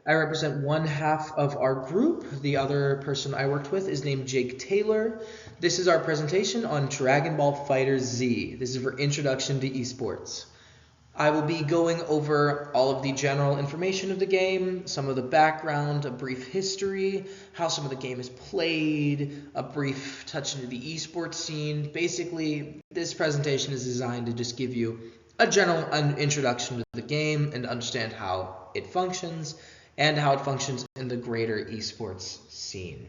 I represent one half of our group. The other person I worked with is named Jake Taylor. This is our presentation on Dragon Ball FighterZ. This is for Introduction to Esports. I will be going over all of the general information of the game, some of the background, a brief history, how some of the game is played, a brief touch into the esports scene. Basically, this presentation is designed to just give you a general introduction to the game and understand how it functions and how it functions in the greater esports scene.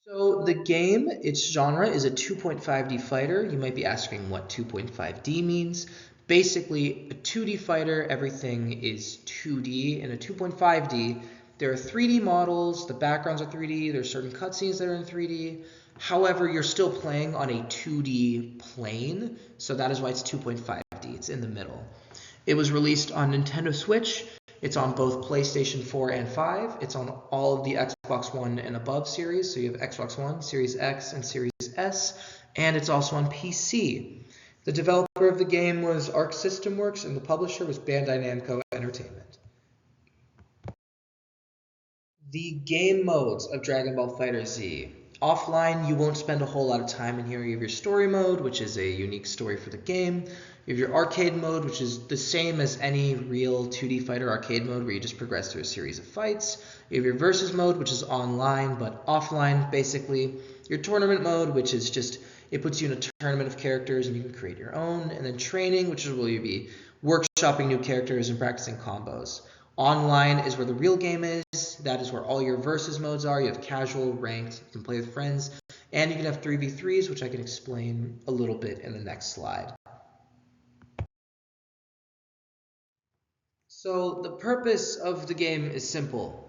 So the game, its genre is a 2.5D fighter. You might be asking what 2.5D means. Basically, a 2D fighter, everything is 2D. In a 2.5D, there are 3D models, the backgrounds are 3D, there are certain cutscenes that are in 3D. However, you're still playing on a 2D plane, so that is why it's 2.5D. It's in the middle. It was released on Nintendo Switch. It's on both PlayStation 4 and 5. It's on all of the Xbox One and above series. So you have Xbox One, Series X, and Series S. And it's also on PC. The developer of the game was Arc System Works, and the publisher was Bandai Namco Entertainment. The game modes of Dragon Ball FighterZ. Offline, you won't spend a whole lot of time in here. You have your story mode, which is a unique story for the game. You have your arcade mode, which is the same as any real 2D fighter arcade mode where you just progress through a series of fights. You have your versus mode, which is online but offline, basically. Your tournament mode, which is just, it puts you in a tournament of characters and you can create your own. And then training, which is where you'll be workshopping new characters and practicing combos. Online is where the real game is. That is where all your versus modes are. You have casual, ranked, you can play with friends, and you can have 3v3s, which I can explain a little bit in the next slide. So the purpose of the game is simple.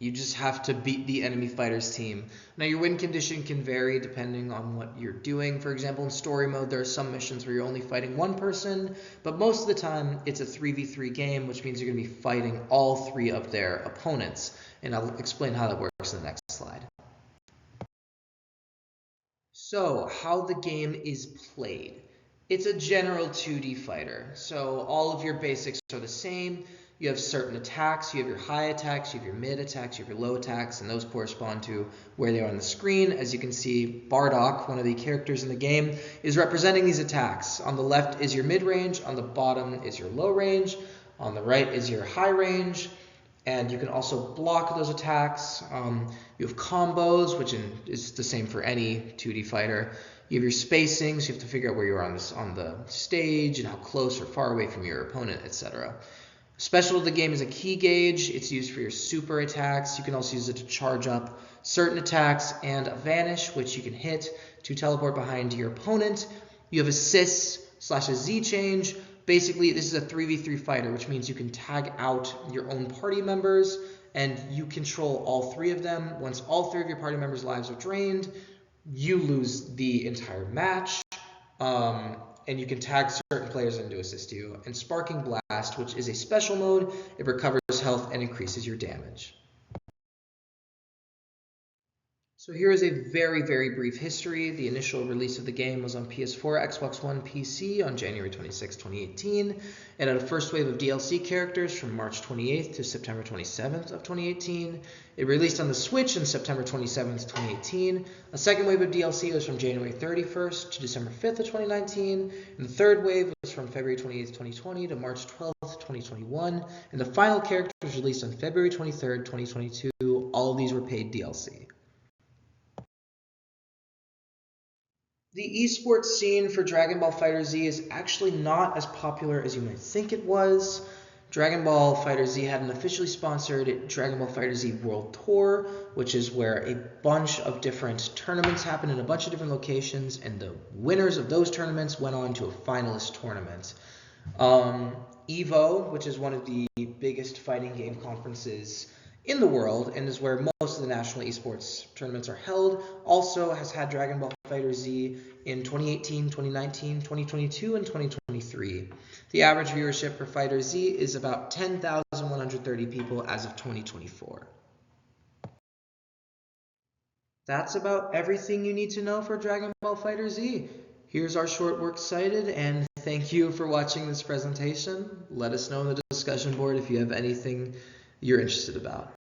You just have to beat the enemy fighter's team. Now your win condition can vary depending on what you're doing. For example, in story mode, there are some missions where you're only fighting one person, but most of the time it's a 3v3 game, which means you're going to be fighting all three of their opponents. And I'll explain how that works in the next slide. So, how the game is played. It's a general 2D fighter, so all of your basics are the same. You have certain attacks, you have your high attacks, you have your mid attacks, you have your low attacks, and those correspond to where they are on the screen. As you can see, Bardock, one of the characters in the game, is representing these attacks. On the left is your mid range, on the bottom is your low range, on the right is your high range, and you can also block those attacks. You have combos, which is the same for any 2D fighter. You have your spacing, so you have to figure out where you are on the stage and how close or far away from your opponent, etc. Special of the game is a key gauge. It's used for your super attacks. You can also use it to charge up certain attacks, and a vanish, which you can hit to teleport behind your opponent. You have assists / a Z change. Basically, this is a 3v3 fighter, which means you can tag out your own party members, and you control all three of them. Once all three of your party members' lives are drained, you lose the entire match. And you can tag certain players in to assist you. And Sparking Blast, which is a special mode, it recovers health and increases your damage. So here is a very, very brief history. The initial release of the game was on PS4, Xbox One, PC on January 26, 2018. It had a first wave of DLC characters from March 28th to September 27th of 2018. It released on the Switch on September 27th, 2018. A second wave of DLC was from January 31st to December 5th of 2019. And the third wave was from February 28th, 2020 to March 12th, 2021. And the final character was released on February 23rd, 2022. All of these were paid DLC. The esports scene for Dragon Ball FighterZ is actually not as popular as you might think it was. Dragon Ball FighterZ had an officially sponsored Dragon Ball FighterZ World Tour, which is where a bunch of different tournaments happen in a bunch of different locations, and the winners of those tournaments went on to a finalist tournament. EVO, which is one of the biggest fighting game conferences in the world and is where most of the national esports tournaments are held, also has had Dragon Ball FighterZ in 2018, 2019, 2022, and 2023. The average viewership for FighterZ is about 10,130 people as of 2024. That's about everything you need to know for Dragon Ball FighterZ. Here's our short works cited, and thank you for watching this presentation. Let us know in the discussion board if you have anything you're interested about.